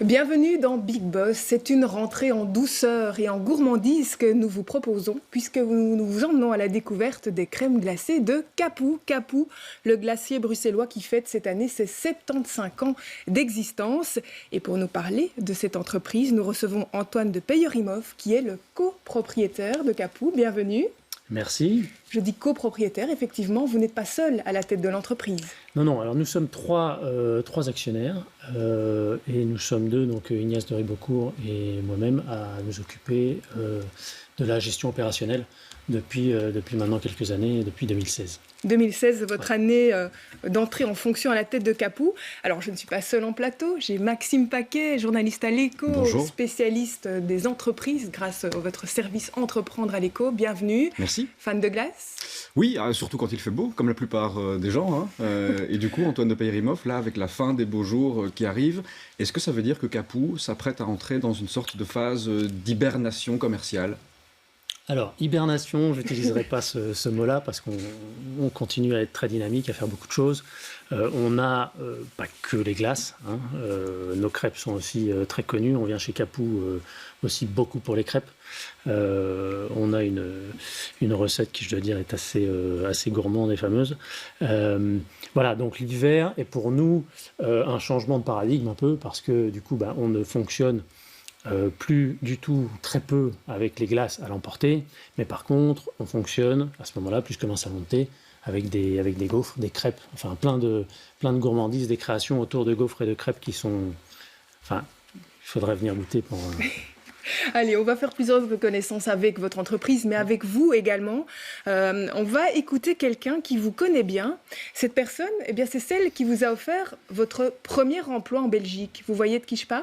Bienvenue dans Big Boss. C'est une rentrée en douceur et en gourmandise que nous vous proposons puisque nous vous emmenons à la découverte des crèmes glacées de Capou. Capou, le glacier bruxellois qui fête cette année ses 75 ans d'existence. Et pour nous parler de cette entreprise, nous recevons Antoine de Peyerimov qui est le copropriétaire de Capou. Bienvenue. Merci. Je dis copropriétaire, effectivement, vous n'êtes pas seul à la tête de l'entreprise. Non, alors nous sommes trois actionnaires et nous sommes deux, donc Ignace de Ribeaucourt et moi-même, à nous occuper de la gestion opérationnelle depuis maintenant quelques années, depuis 2016. 2016, votre année d'entrée en fonction à la tête de Capou. Alors, je ne suis pas seule en plateau. J'ai Maxime Paquet, journaliste à l'Écho, Bonjour. Spécialiste des entreprises grâce à votre service Entreprendre à l'Écho. Bienvenue. Merci. Fan de glace? Oui, surtout quand il fait beau, comme la plupart des gens. Et du coup, Antoine de Peyerimov, là, avec la fin des beaux jours qui arrivent, est-ce que ça veut dire que Capou s'apprête à entrer dans une sorte de phase d'hibernation commerciale ? Alors, hibernation, je n'utiliserai pas ce mot-là parce qu'on continue à être très dynamique, à faire beaucoup de choses. On n'a pas que les glaces. Nos crêpes sont aussi très connues. On vient chez Capou aussi beaucoup pour les crêpes. On a une recette qui, je dois dire, est assez gourmande et fameuse. Voilà, donc l'hiver est pour nous un changement de paradigme un peu parce que du coup, on ne fonctionne plus du tout, très peu avec les glaces à l'emporter, mais par contre, on fonctionne à ce moment-là, plus commence à monter, avec des gaufres, des crêpes, enfin plein de gourmandises, des créations autour de gaufres et de crêpes qui sont... Enfin, il faudrait venir goûter pour... Allez, on va faire plusieurs connaissances avec votre entreprise, mais avec vous également. On va écouter quelqu'un qui vous connaît bien. Cette personne, eh bien, c'est celle qui vous a offert votre premier emploi en Belgique. Vous voyez de qui je parle ?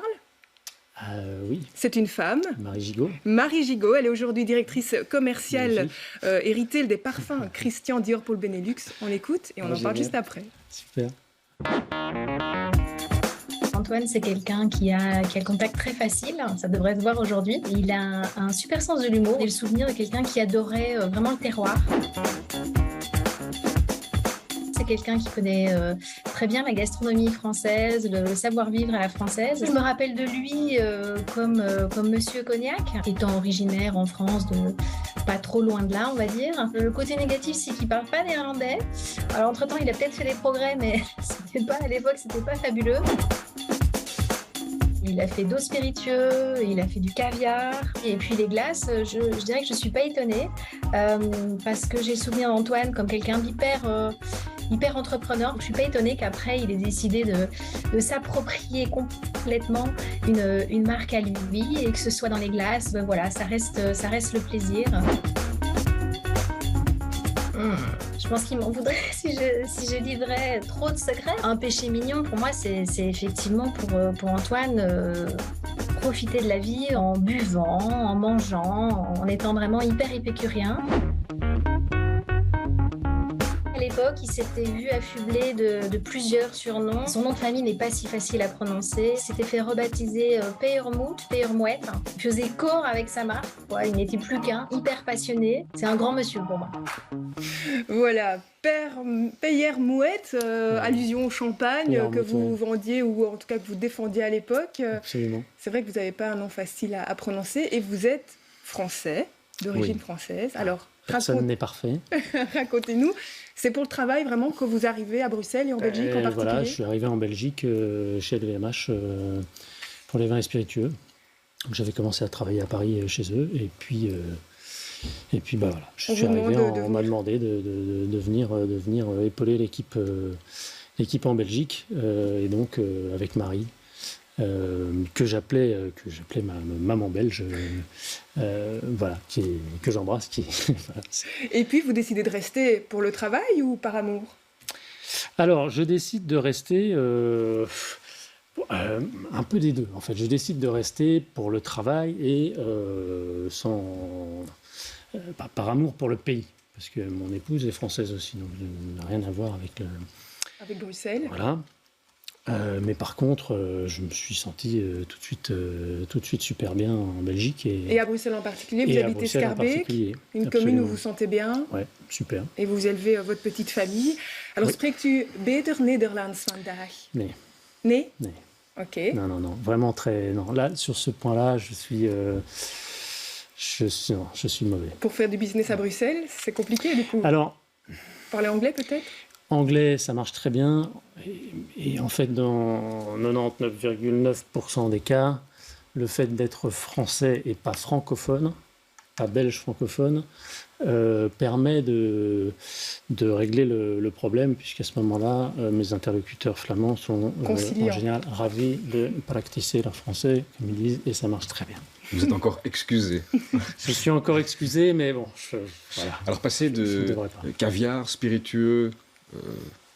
Oui. C'est une femme. Marie Gigot. Marie Gigot, elle est aujourd'hui directrice commerciale et retail des parfums Christian Dior pour le Benelux. On l'écoute et on en parle juste après. Super. Antoine, c'est quelqu'un qui a le contact très facile, ça devrait se voir aujourd'hui. Il a un super sens de l'humour et le souvenir de quelqu'un qui adorait vraiment le terroir. C'est quelqu'un qui connaît très bien la gastronomie française, le savoir-vivre à la française. Je me rappelle de lui comme Monsieur Cognac, étant originaire en France, pas trop loin de là, on va dire. Le côté négatif, c'est qu'il ne parle pas néerlandais. Alors, entre-temps, il a peut-être fait des progrès, mais à l'époque, c'était pas fabuleux. Il a fait d'eau spiritueux, il a fait du caviar. Et puis les glaces, je dirais que je ne suis pas étonnée parce que j'ai le souvenir d'Antoine comme quelqu'un hyper entrepreneur. Je ne suis pas étonnée qu'après, il ait décidé de s'approprier complètement une marque à lui et que ce soit dans les glaces, voilà, ça reste le plaisir. Je pense qu'il m'en voudrait si je livrais trop de secrets. Un péché mignon, pour moi, c'est effectivement pour Antoine profiter de la vie en buvant, en mangeant, en étant vraiment hyper épicurien. À l'époque, il s'était vu affublé de plusieurs surnoms. Son nom de famille n'est pas si facile à prononcer. Il s'était fait rebaptiser Peyermouet. Il faisait corps avec sa marque. Ouais, il n'était plus qu'un, hyper passionné. C'est un grand monsieur pour moi. Voilà, Peyermouet, allusion au champagne que vous vendiez ou en tout cas que vous défendiez à l'époque. Absolument. C'est vrai que vous n'avez pas un nom facile à prononcer et vous êtes français, d'origine française. Alors, personne n'est parfait. Racontez-nous, c'est pour le travail vraiment que vous arrivez à Bruxelles et en Belgique en particulier? Voilà, je suis arrivé en Belgique chez LVMH pour les vins et spiritueux. Donc, j'avais commencé à travailler à Paris chez eux et puis voilà, je suis arrivé, on m'a demandé de venir épauler l'équipe en Belgique et donc avec Marie. Que j'appelais ma maman belge, voilà, que j'embrasse. Voilà. Et puis, vous décidez de rester pour le travail ou par amour? Alors, je décide de rester un peu des deux. En fait, je décide de rester pour le travail et par amour pour le pays. Parce que mon épouse est française aussi, donc je n'ai rien à voir avec Bruxelles. Voilà. Mais par contre, je me suis senti tout de suite super bien en Belgique. Et à Bruxelles en particulier, vous habitez Schaerbeek, une commune où vous vous sentez bien. Oui, super. Et vous élevez votre petite famille. Alors, spreekt u beter Nederlands vandaag? Nee. Nee? Nee. Ok. Non, vraiment très... Non, là, sur ce point-là, je suis mauvais. Pour faire du business à Bruxelles, c'est compliqué du coup. Alors, Parler anglais peut-être? anglais, ça marche très bien. Et en fait, dans 99,9% des cas, le fait d'être français et pas francophone, pas belge francophone, permet de régler le problème, puisqu'à ce moment-là, mes interlocuteurs flamands sont en général ravis de pratiquer leur français, comme ils disent, et ça marche très bien. Vous êtes encore excusé. Je suis encore excusé, mais bon, voilà. Alors, passer de caviar, spiritueux,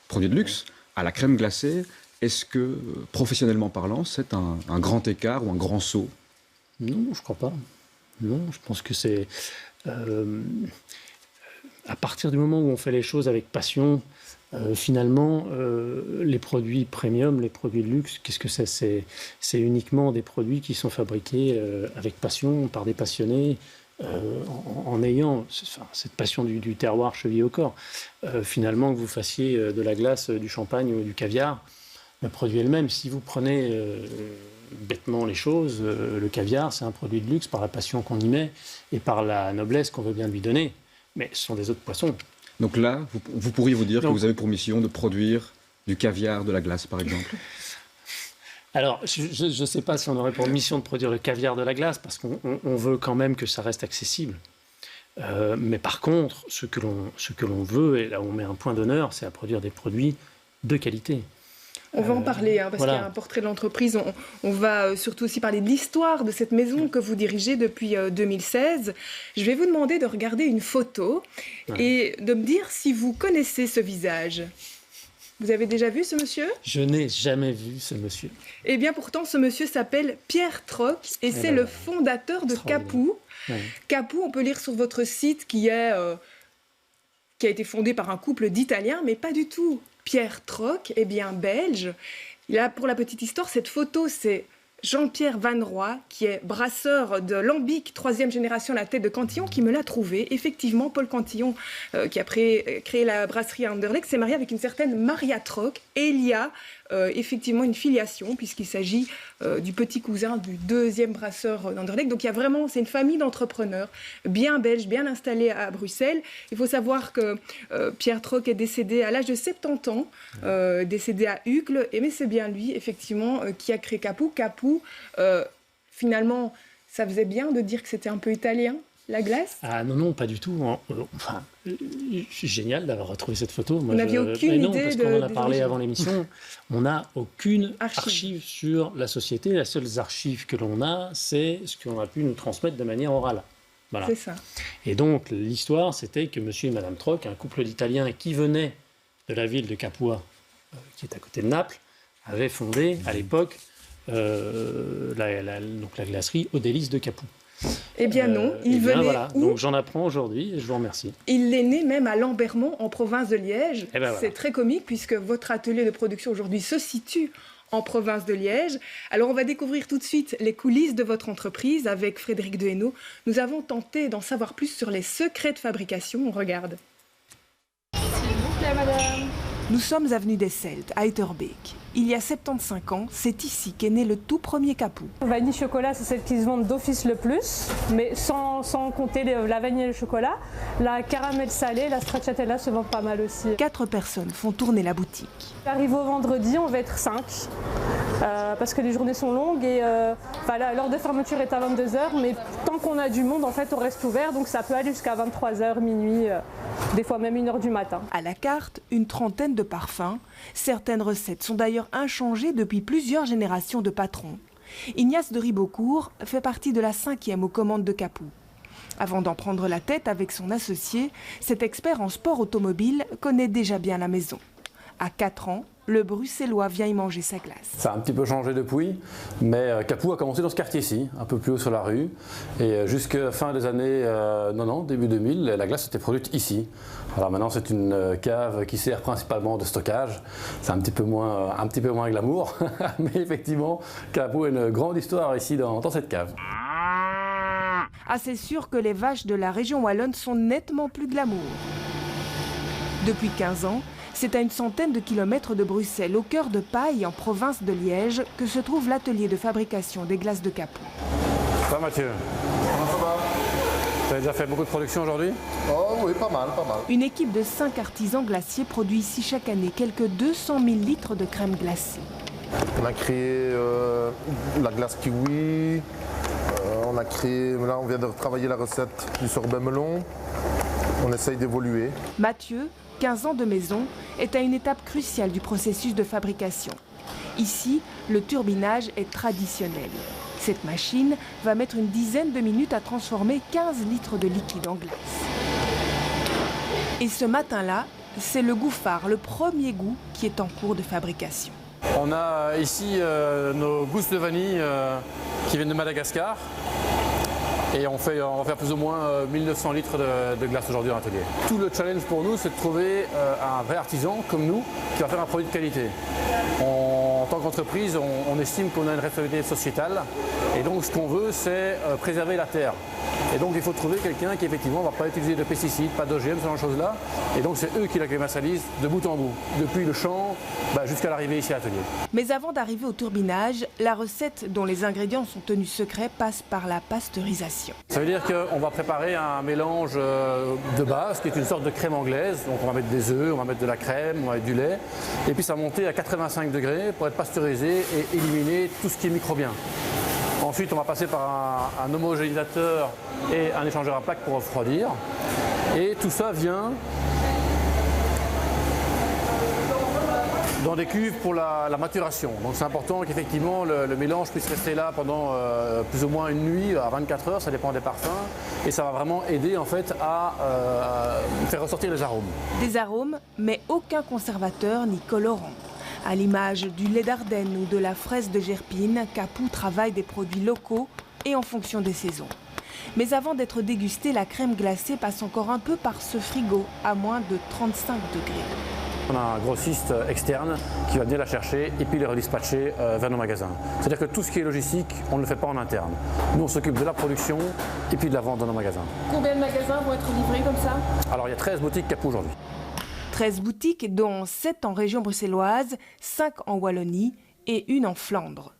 produits de luxe, à la crème glacée, est-ce que, professionnellement parlant, c'est un grand écart ou un grand saut? Non, je crois pas. Non, je pense que c'est... à partir du moment où on fait les choses avec passion, finalement, les produits premium, les produits de luxe, qu'est-ce que c'est? C'est uniquement des produits qui sont fabriqués avec passion, par des passionnés, en ayant cette passion du terroir chevillée au corps. Finalement, que vous fassiez de la glace, du champagne ou du caviar, le produit est le même. Si vous prenez bêtement les choses, le caviar, c'est un produit de luxe par la passion qu'on y met et par la noblesse qu'on veut bien lui donner. Mais ce sont des autres poissons. Donc là, vous pourriez vous dire que vous avez pour mission de produire du caviar, de la glace, par exemple? Alors, je ne sais pas si on aurait pour mission de produire le caviar de la glace, parce qu'on veut quand même que ça reste accessible. Mais par contre, ce que l'on veut, et là où on met un point d'honneur, c'est à produire des produits de qualité. On va en parler, parce qu'il y a un portrait de l'entreprise. On va surtout aussi parler de l'histoire de cette maison que vous dirigez depuis 2016. Je vais vous demander de regarder une photo et de me dire si vous connaissez ce visage. Vous avez déjà vu ce monsieur? Je n'ai jamais vu ce monsieur. Eh bien pourtant, ce monsieur s'appelle Pierre Troc et c'est le fondateur de Capou. Capou, on peut lire sur votre site qui a été fondé par un couple d'Italiens, mais pas du tout. Pierre Troc est bien belge. Là, pour la petite histoire, cette photo, c'est Jean-Pierre Van Roy, qui est brasseur de Lambic, 3e génération à la tête de Cantillon, qui me l'a trouvé. Effectivement, Paul Cantillon, qui a créé la brasserie à Anderlecht, s'est marié avec une certaine Maria Troc. Et il y a effectivement une filiation, puisqu'il s'agit du petit cousin du 2e brasseur d'Anderlecht. Donc il y a vraiment, c'est une famille d'entrepreneurs bien belges, bien installés à Bruxelles. Il faut savoir que Pierre Troc est décédé à l'âge de 70 ans, décédé à Uccle, mais c'est bien lui, effectivement, qui a créé Capou. Capou, finalement, ça faisait bien de dire que c'était un peu italien, la glace? Ah non, pas du tout. Enfin, c'est génial d'avoir retrouvé cette photo. Moi, vous n'aviez aucune idée parce qu'on en a parlé avant l'émission. On n'a aucune archive sur la société. Les seules archives que l'on a, c'est ce qu'on a pu nous transmettre de manière orale. Voilà. C'est ça. Et donc, l'histoire, c'était que monsieur et madame Troc, un couple d'Italiens qui venaient de la ville de Capua, qui est à côté de Naples, avaient fondé, à l'époque, donc la glacerie Aux Délices de Capou. Eh bien non, il venait voilà. où? Donc j'en apprends aujourd'hui et je vous remercie. Il est né même à Lambermont, en province de Liège. Ben voilà. C'est très comique puisque votre atelier de production aujourd'hui se situe en province de Liège. Alors on va découvrir tout de suite les coulisses de votre entreprise avec Frédéric Dehainaut. Nous avons tenté d'en savoir plus sur les secrets de fabrication. On regarde. S'il vous plaît, madame. Nous sommes avenue des Celtes, à Etterbeek. Il y a 75 ans, c'est ici qu'est né le tout premier Capou. Vanille chocolat, c'est celle qui se vend d'office le plus, mais sans compter la vanille et le chocolat. La caramel salée, la stracciatella se vend pas mal aussi. 4 personnes font tourner la boutique. Arrivé au vendredi, on va être 5, parce que les journées sont longues et l'heure de fermeture est à 22h, mais tant qu'on a du monde, en fait, on reste ouvert, donc ça peut aller jusqu'à 23h, minuit, des fois même 1h du matin. À la carte, une trentaine de parfums. Certaines recettes sont d'ailleurs inchangées depuis plusieurs générations de patrons. Ignace de Ribeaucourt fait partie de la 5e aux commandes de Capou. Avant d'en prendre la tête avec son associé, cet expert en sport automobile connaît déjà bien la maison. À 4 ans, le Bruxellois vient y manger sa glace. Ça a un petit peu changé depuis, mais Capou a commencé dans ce quartier-ci, un peu plus haut sur la rue. Et jusqu'à fin des années 90, début 2000, la glace était produite ici. Alors maintenant, c'est une cave qui sert principalement de stockage. C'est un petit peu moins glamour, mais effectivement, Capou a une grande histoire ici dans cette cave. Ah, c'est sûr que les vaches de la région wallonne sont nettement plus glamour. Depuis 15 ans, C'est à une centaine de kilomètres de Bruxelles, au cœur de Paille, en province de Liège, que se trouve l'atelier de fabrication des glaces de Capoue. Ça va Mathieu? Comment ça va? Tu as déjà fait beaucoup de production aujourd'hui? Oh oui, pas mal, pas mal. Une équipe de 5 artisans glaciers produit ici chaque année quelques 200 000 litres de crème glacée. On a créé la glace kiwi, on a créé, là on vient de retravailler la recette du sorbet melon, on essaye d'évoluer. Mathieu, 15 ans de maison, est à une étape cruciale du processus de fabrication. Ici, le turbinage est traditionnel. Cette machine va mettre une dizaine de minutes à transformer 15 litres de liquide en glace. Et ce matin-là, c'est le goût phare, le premier goût qui est en cours de fabrication. On a ici nos gousses de vanille qui viennent de Madagascar. Et on va faire plus ou moins 1900 litres de glace aujourd'hui dans l'atelier. Tout le challenge pour nous, c'est de trouver un vrai artisan comme nous qui va faire un produit de qualité. En tant qu'entreprise, on estime qu'on a une responsabilité sociétale et donc ce qu'on veut, c'est préserver la terre. Et donc il faut trouver quelqu'un qui effectivement ne va pas utiliser de pesticides, pas d'OGM, ce genre de choses-là. Et donc c'est eux qui la commercialisent de bout en bout, depuis le champ jusqu'à l'arrivée ici à l'atelier. Mais avant d'arriver au turbinage, la recette dont les ingrédients sont tenus secrets passe par la pasteurisation. Ça veut dire qu'on va préparer un mélange de base qui est une sorte de crème anglaise. Donc on va mettre des œufs, on va mettre de la crème, on va mettre du lait. Et puis ça va monter à 85 degrés pour être pasteurisé et éliminer tout ce qui est microbien. Ensuite on va passer par un homogénéisateur et un échangeur à plaques pour refroidir. Et tout ça vient dans des cuves pour la maturation. Donc c'est important qu'effectivement le mélange puisse rester là pendant plus ou moins une nuit, à 24 heures, ça dépend des parfums. Et ça va vraiment aider en fait à faire ressortir les arômes. Des arômes, mais aucun conservateur ni colorant. À l'image du lait d'Ardenne ou de la fraise de Gerpine, Capoue travaille des produits locaux et en fonction des saisons. Mais avant d'être dégustée, la crème glacée passe encore un peu par ce frigo à moins de 35 degrés. On a un grossiste externe qui va venir la chercher et puis les redispatcher vers nos magasins. C'est-à-dire que tout ce qui est logistique, on ne le fait pas en interne. Nous, on s'occupe de la production et puis de la vente dans nos magasins. Combien de magasins vont être livrés comme ça? Alors, il y a 13 boutiques Capoue aujourd'hui. 13 boutiques, dont 7 en région bruxelloise, 5 en Wallonie et une en Flandre.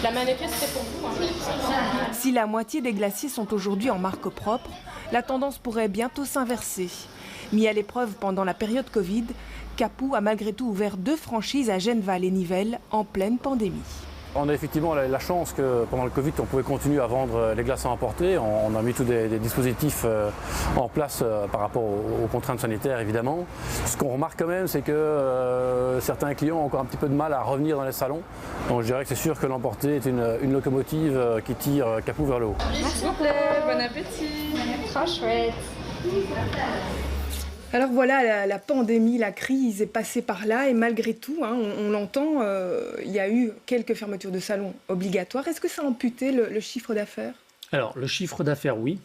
La mannequin, c'était pour vous. Si la moitié des glaciers sont aujourd'hui en marque propre, la tendance pourrait bientôt s'inverser. Mis à l'épreuve pendant la période Covid, Capoue a malgré tout ouvert 2 franchises à Genneval et Nivelles en pleine pandémie. On a effectivement la chance que pendant le Covid, on pouvait continuer à vendre les glaces à emporter. On a mis tous des dispositifs en place par rapport aux contraintes sanitaires, évidemment. Ce qu'on remarque quand même, c'est que certains clients ont encore un petit peu de mal à revenir dans les salons. Donc je dirais que c'est sûr que l'emporter est une locomotive qui tire Capoue vers le haut. S'il vous plaît, bon appétit. Trop chouette. Alors voilà, la pandémie, la crise est passée par là et malgré tout, on l'entend, il y a eu quelques fermetures de salons obligatoires. Est-ce que ça a amputé le chiffre d'affaires? Alors, le chiffre d'affaires, oui.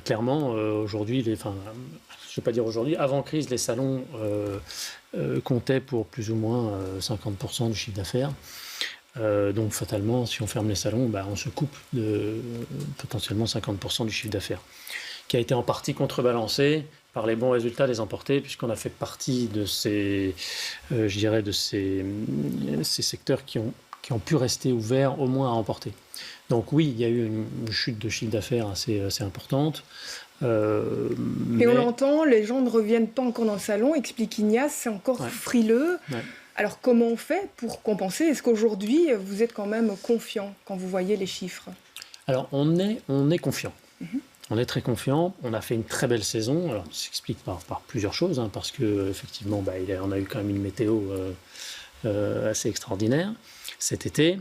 Clairement, aujourd'hui, je ne vais pas dire aujourd'hui, avant crise, les salons comptaient pour plus ou moins 50% du chiffre d'affaires. Donc fatalement, si on ferme les salons, on se coupe de potentiellement 50% du chiffre d'affaires, qui a été en partie contrebalancé par les bons résultats des emportés, puisqu'on a fait partie de ces secteurs qui ont pu rester ouverts au moins à emporter. Donc oui, il y a eu une chute de chiffre d'affaires assez importante. Et on l'entend, les gens ne reviennent pas encore dans le salon, explique Ignace, c'est encore frileux. Ouais. Alors comment on fait pour compenser? Est-ce qu'aujourd'hui, vous êtes quand même confiant quand vous voyez les chiffres? Alors on est confiant. On est très confiant. On a fait une très belle saison. Alors, ça s'explique par plusieurs choses, parce que effectivement, on a eu quand même une météo assez extraordinaire cet été,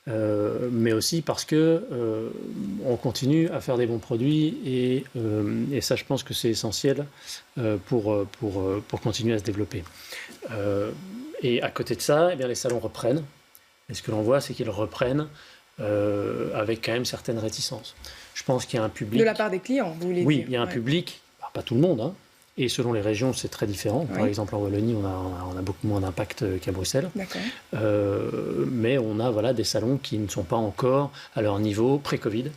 mais aussi parce que on continue à faire des bons produits et ça, je pense que c'est essentiel pour continuer à se développer. Et à côté de ça, les salons reprennent. Et ce que l'on voit, c'est qu'ils reprennent avec quand même certaines réticences. Je pense qu'il y a un public... De la part des clients, vous voulez dire? Oui, il y a un public, pas tout le monde, et selon les régions, c'est très différent. Par exemple, en Wallonie, on a beaucoup moins d'impact qu'à Bruxelles. D'accord. Mais on a des salons qui ne sont pas encore à leur niveau pré-Covid,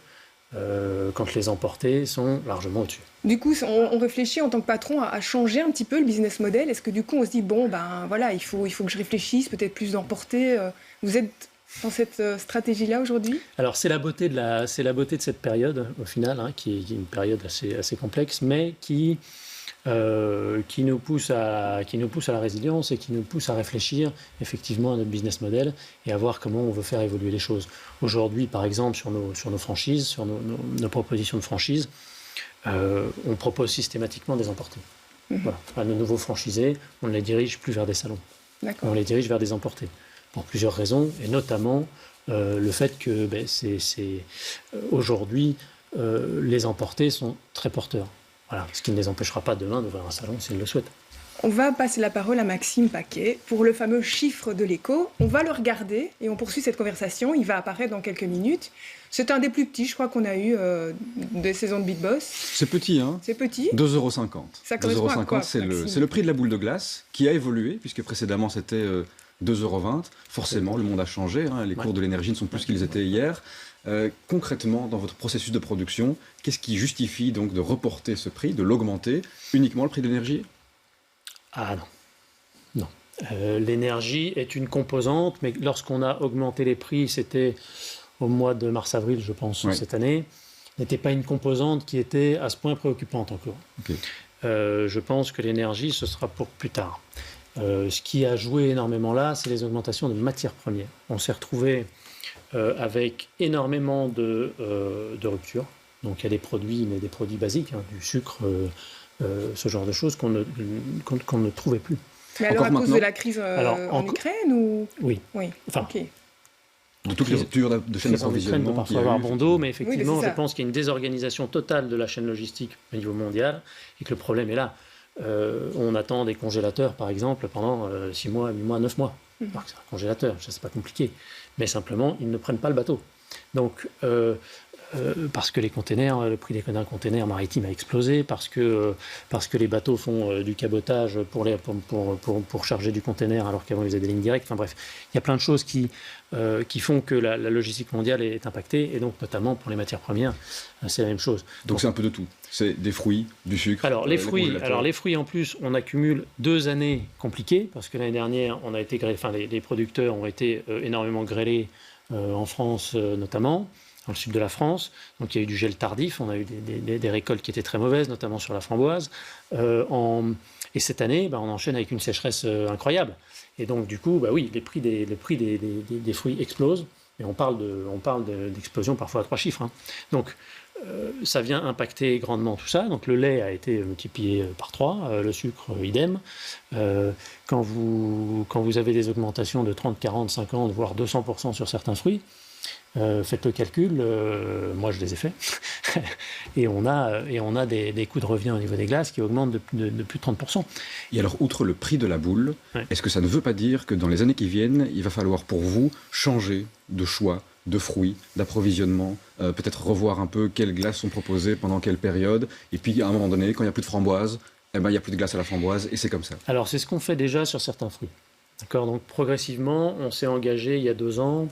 quand les emportés sont largement au-dessus. Du coup, on réfléchit en tant que patron à changer un petit peu le business model. Est-ce que du coup, on se dit, bon, ben voilà, il faut que je réfléchisse, peut-être plus d'emporter. Vous êtes dans cette stratégie-là aujourd'hui? Alors, c'est la beauté de cette période, au final, hein, qui est une période assez complexe, mais qui nous pousse à la résilience et qui nous pousse à réfléchir effectivement à notre business model et à voir comment on veut faire évoluer les choses. Aujourd'hui, par exemple, sur nos franchises, sur nos propositions de franchise, on propose systématiquement des emportés. Voilà. À nos nouveaux franchisés, on ne les dirige plus vers des salons. On les dirige vers des emportés. Pour plusieurs raisons, et notamment le fait que aujourd'hui, les emportés sont très porteurs. Voilà, ce qui ne les empêchera pas demain d'ouvrir un salon s'ils le souhaitent. On va passer la parole à Maxime Paquet pour le fameux chiffre de l'écho. On va le regarder et on poursuit cette conversation. Il va apparaître dans quelques minutes. C'est un des plus petits, je crois, qu'on a eu des saisons de Big Boss. C'est petit, hein? C'est petit. 2,50 €. Ça correspond à quoi, c'est le prix de la boule de glace qui a évolué, puisque précédemment c'était 2,20 €. Forcément, le monde a changé. Hein, les cours de l'énergie ne sont plus ce qu'ils étaient hier. Concrètement, dans votre processus de production, qu'est-ce qui justifie donc de reporter ce prix, de l'augmenter? Uniquement le prix de l'énergie? Ah non. L'énergie est une composante, mais lorsqu'on a augmenté les prix, c'était au mois de mars-avril, je pense, cette année, n'était pas une composante qui était à ce point préoccupante encore. Okay. Je pense que l'énergie, ce sera pour plus tard. Ce qui a joué énormément là, c'est les augmentations de matières premières. On s'est retrouvé avec énormément de ruptures. Donc il y a des produits, mais des produits basiques, hein, du sucre, ce genre de choses qu'on ne trouvait plus. Mais alors à cause de la crise en Ukraine ou... Oui. Enfin, okay. De toutes les ruptures de chaîne d'approvisionnement. Il peut parfois avoir bon dos, mais effectivement, oui, je pense qu'il y a une désorganisation totale de la chaîne logistique au niveau mondial et que le problème est là. On attend des congélateurs, par exemple, pendant 6 mois, 8 mois, 9 mois. Alors que c'est un congélateur, ça c'est pas compliqué. Mais simplement, ils ne prennent pas le bateau. Donc, parce que les containers, le prix des containers maritimes a explosé, parce que les bateaux font du cabotage pour charger du container alors qu'avant ils faisaient des lignes directes. Enfin bref, il y a plein de choses qui font que la logistique mondiale est impactée, et donc notamment pour les matières premières, c'est la même chose. Donc c'est un peu de tout. C'est des fruits, du sucre. Alors les fruits en plus, on accumule 2 années compliquées, parce que l'année dernière, on a été les producteurs ont été énormément grêlés en France notamment, dans le sud de la France. Donc il y a eu du gel tardif, on a eu des récoltes qui étaient très mauvaises, notamment sur la framboise. Et cette année, on enchaîne avec une sécheresse incroyable. Et donc du coup, oui, les prix des fruits explosent. Et on parle d'explosion parfois à 3 chiffres. Hein. Donc ça vient impacter grandement tout ça. Donc le lait a été multiplié par 3, le sucre idem. Quand vous avez des augmentations de 30, 40, 50, voire 200% sur certains fruits, faites le calcul, moi je les ai faits, et on a des coûts de revient au niveau des glaces qui augmentent de plus de 30%. Et alors, outre le prix de la boule, est-ce que ça ne veut pas dire que dans les années qui viennent, il va falloir pour vous changer de choix, de fruits, d'approvisionnement, peut-être revoir un peu quelles glaces sont proposées pendant quelle période, et puis à un moment donné, quand il n'y a plus de framboise, il n'y a plus de glace à la framboise, et c'est comme ça? Alors c'est ce qu'on fait déjà sur certains fruits. D'accord, donc progressivement, on s'est engagé il y a 2 ans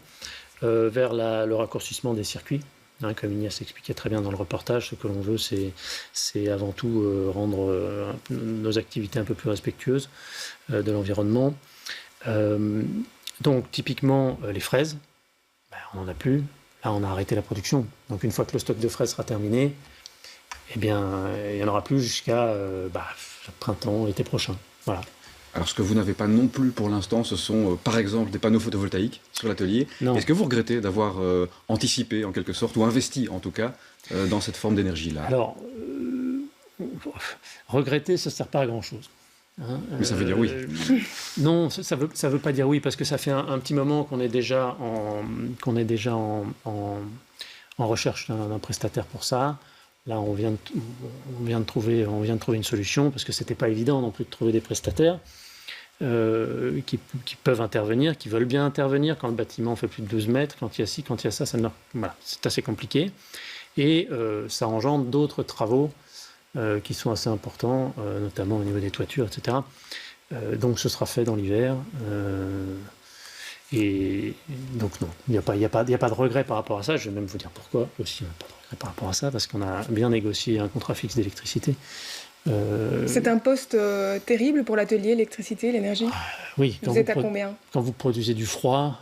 vers le raccourcissement des circuits. Hein, comme Ignace expliquait très bien dans le reportage, ce que l'on veut, c'est avant tout rendre nos activités un peu plus respectueuses de l'environnement. Donc typiquement, les fraises, on n'en a plus. Là, on a arrêté la production. Donc une fois que le stock de fraises sera terminé, il n'y en aura plus jusqu'à printemps, l'été prochain. Voilà. Alors, ce que vous n'avez pas non plus pour l'instant, ce sont par exemple des panneaux photovoltaïques sur l'atelier. Est-ce que vous regrettez d'avoir anticipé en quelque sorte, ou investi en tout cas, dans cette forme d'énergie-là? Alors, regretter, ça ne sert pas à grand-chose. Hein, mais ça veut dire oui. Non, ça veut pas dire oui, parce que ça fait un petit moment qu'on est déjà en recherche d'un prestataire pour ça. Là, on vient de trouver une solution, parce que c'était pas évident non plus de trouver des prestataires qui peuvent intervenir, qui veulent bien intervenir quand le bâtiment fait plus de 12 mètres, quand il y a ci, quand il y a ça, voilà, c'est assez compliqué. Et ça engendre d'autres travaux qui sont assez importants, notamment au niveau des toitures, etc. Donc ce sera fait dans l'hiver. Et donc non, il n'y a pas de regret par rapport à ça. Je vais même vous dire pourquoi aussi, on n'a pas de regret par rapport à ça, parce qu'on a bien négocié un contrat fixe d'électricité. C'est un poste terrible pour l'atelier, l'électricité, l'énergie. Oui. Vous êtes à combien? Quand vous produisez du froid,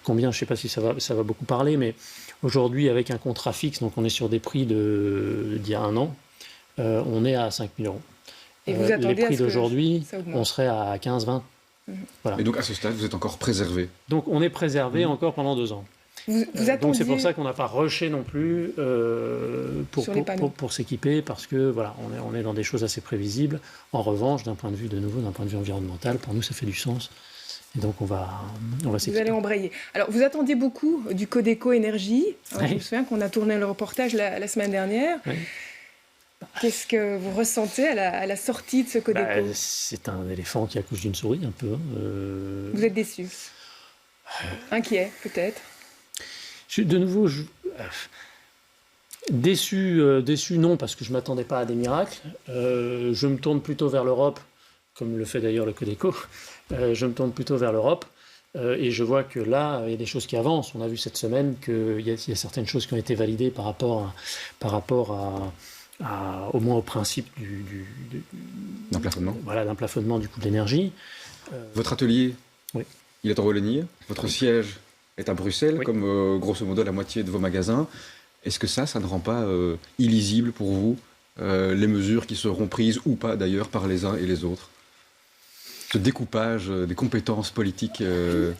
combien, je ne sais pas si ça va beaucoup parler, mais aujourd'hui, avec un contrat fixe, donc on est sur des prix d'il y a un an, on est à 5 000 euros. Et vous attendez les prix d'aujourd'hui, ça augmente. on serait à 15-20. Voilà. Et donc à ce stade, vous êtes encore préservé. Donc on est préservé encore pendant 2 ans. Vous Donc c'est pour attendiez- ça qu'on n'a pas rushé non plus Sur les panneaux. pour s'équiper, parce que voilà, on est dans des choses assez prévisibles. En revanche, d'un point de vue environnemental, pour nous ça fait du sens. Et donc on va Vous s'équiper. allez embrayer. Alors, vous attendiez beaucoup du Codeco Énergie. Oui. Je me souviens qu'on a tourné le reportage la semaine dernière. Oui. Qu'est-ce que vous ressentez à la sortie de ce Codeco? C'est un éléphant qui accouche d'une souris un peu. Vous êtes déçu? Inquiet, peut-être? De nouveau, déçu non, parce que je ne m'attendais pas à des miracles. Je me tourne plutôt vers l'Europe, comme le fait d'ailleurs le Codeco. Je me tourne plutôt vers l'Europe. Et je vois que là, il y a des choses qui avancent. On a vu cette semaine qu'il y a certaines choses qui ont été validées par rapport au moins au principe D'un plafonnement. d'un plafonnement du coût de l'énergie. Votre atelier, Oui. il est en Wallonie. Votre siège est à Bruxelles, Oui. comme grosso modo la moitié de vos magasins. Est-ce que ça ne rend pas illisible pour vous les mesures qui seront prises ou pas d'ailleurs par les uns et les autres? Ce découpage des compétences politiques,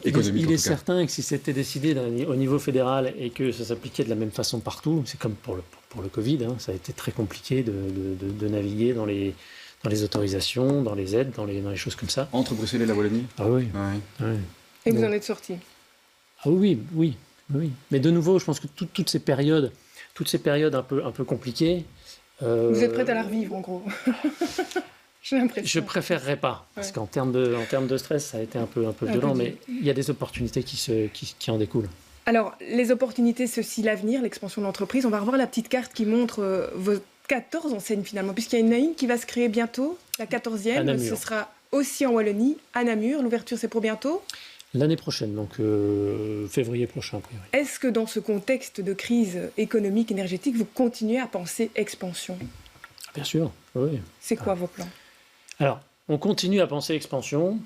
économiques Il en est tout cas. certain que si c'était décidé au niveau fédéral et que ça s'appliquait de la même façon partout, c'est comme pour le Covid, ça a été très compliqué de naviguer dans les autorisations, dans les aides, dans les choses comme ça. Entre Bruxelles et la Wallonie. Ah oui. Ouais. Ouais. Et vous Donc- en êtes sorti? Ah oui. Mais de nouveau, je pense que toutes ces périodes un peu compliquées. Vous êtes prête à la revivre, en gros? J'ai Je l'impression. préférerais pas, parce Ouais. qu'en termes de stress, ça a été un peu violent, peu mais dur. il y a des opportunités qui en découlent. Alors, les opportunités, ceci, l'avenir, l'expansion de l'entreprise. On va revoir la petite carte qui montre vos 14 enseignes finalement, puisqu'il y en a une qui va se créer bientôt, la 14e. À Namur. Ce sera aussi en Wallonie, à Namur. L'ouverture, c'est pour bientôt. L'année prochaine, donc février prochain, a priori. Est-ce que dans ce contexte de crise économique, énergétique, vous continuez à penser expansion? Bien sûr, oui. C'est quoi vos plans? Alors, on continue à penser expansion,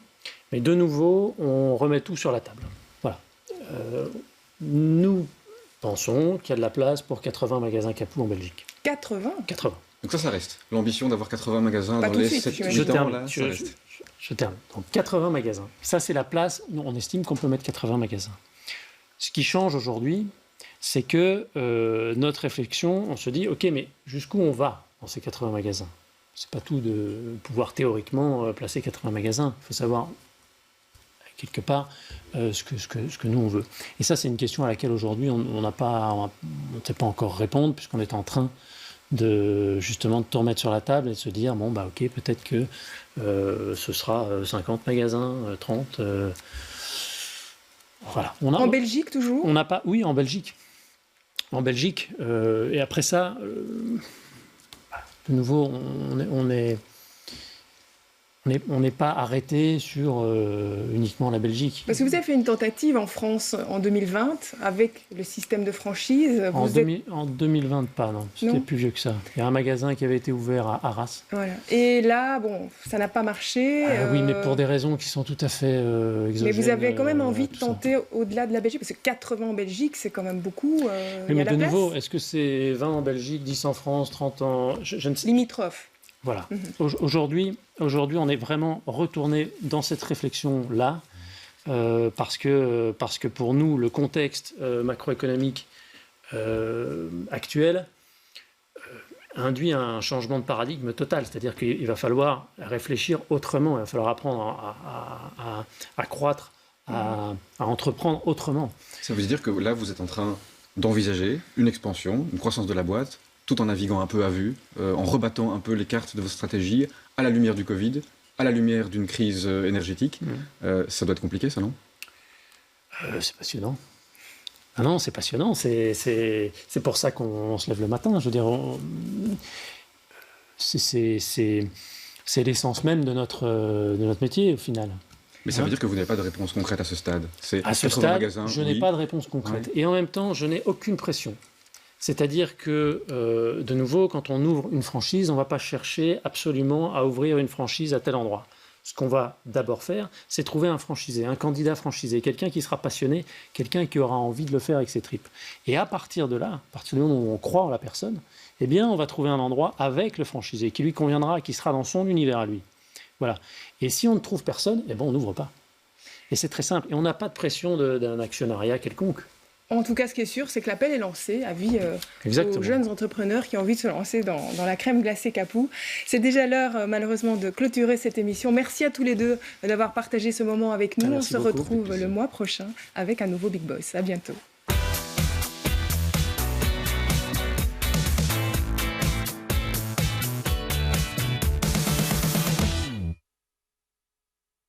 mais de nouveau, on remet tout sur la table. Voilà. Nous pensons qu'il y a de la place pour 80 magasins Capou en Belgique. 80? 80. Donc ça reste. L'ambition d'avoir 80 magasins Pas dans tout de les suite, 7 j'imagine. 8 ans, termine. là, ça reste. Je termine. Donc 80 magasins. Ça, c'est la place. Nous, on estime qu'on peut mettre 80 magasins. Ce qui change aujourd'hui, c'est que notre réflexion, on se dit, OK, mais jusqu'où on va dans ces 80 magasins? C'est pas tout de pouvoir théoriquement placer 80 magasins. Il faut savoir, quelque part, ce que nous, on veut. Et ça, c'est une question à laquelle aujourd'hui, on ne sait pas encore répondre, puisqu'on est en train justement de tout remettre sur la table et de se dire, bon, bah ok, peut-être que ce sera 50 magasins, 30... voilà. En Belgique, toujours? On n'a pas... Oui, en Belgique. En Belgique. Et après ça, de nouveau, on n'est pas arrêté sur uniquement la Belgique. Parce que vous avez fait une tentative en France en 2020 avec le système de franchise. En, Vous êtes- en 2020, pas, non. C'était Non. plus vieux que ça. Il y a un magasin qui avait été ouvert à Arras. Voilà. Et là, bon, ça n'a pas marché. Oui, mais pour des raisons qui sont tout à fait exogènes. Mais vous avez quand même envie de tout ça. tenter au-delà de la Belgique, parce que 80 en Belgique, c'est quand même beaucoup. Oui, il y mais a la de place. nouveau, est-ce que c'est 20 en Belgique, 10 en France, 30 en... Je ne sais. Limitrophe. Voilà. Mhm. Aujourd'hui, on est vraiment retourné dans cette réflexion-là, parce que pour nous, le contexte macroéconomique actuel induit un changement de paradigme total. C'est-à-dire qu'il va falloir réfléchir autrement, il va falloir apprendre à croître, à entreprendre autrement. Ça veut dire que là, vous êtes en train d'envisager une expansion, une croissance de la boîte, tout en naviguant un peu à vue, en rebattant un peu les cartes de votre stratégie à la lumière du Covid, à la lumière d'une crise énergétique. Ça doit être compliqué, ça, non? C'est passionnant. Ah non, c'est passionnant. C'est pour ça qu'on se lève le matin. Je veux dire, c'est l'essence même de notre métier, au final. Mais ça veut dire que vous n'avez pas de réponse concrète à ce stade. C'est à ce 80 stade, magasins, je n'ai pas de réponse concrète. Ouais. Et en même temps, je n'ai aucune pression. C'est-à-dire que, de nouveau, quand on ouvre une franchise, on ne va pas chercher absolument à ouvrir une franchise à tel endroit. Ce qu'on va d'abord faire, c'est trouver un franchisé, un candidat franchisé, quelqu'un qui sera passionné, quelqu'un qui aura envie de le faire avec ses tripes. Et à partir de là, à partir du moment où on croit en la personne, eh bien, on va trouver un endroit avec le franchisé qui lui conviendra, qui sera dans son univers à lui. Voilà. Et si on ne trouve personne, eh ben, on n'ouvre pas. Et c'est très simple. Et on n'a pas de pression d'un actionnariat quelconque. En tout cas, ce qui est sûr, c'est que l'appel est lancé, avis aux Exactement. jeunes entrepreneurs qui ont envie de se lancer dans la crème glacée Capou. C'est déjà l'heure, malheureusement, de clôturer cette émission. Merci à tous les deux d'avoir partagé ce moment avec nous. On Merci se beaucoup. retrouve Avec plaisir. le mois prochain avec un nouveau Big Boss. À bientôt.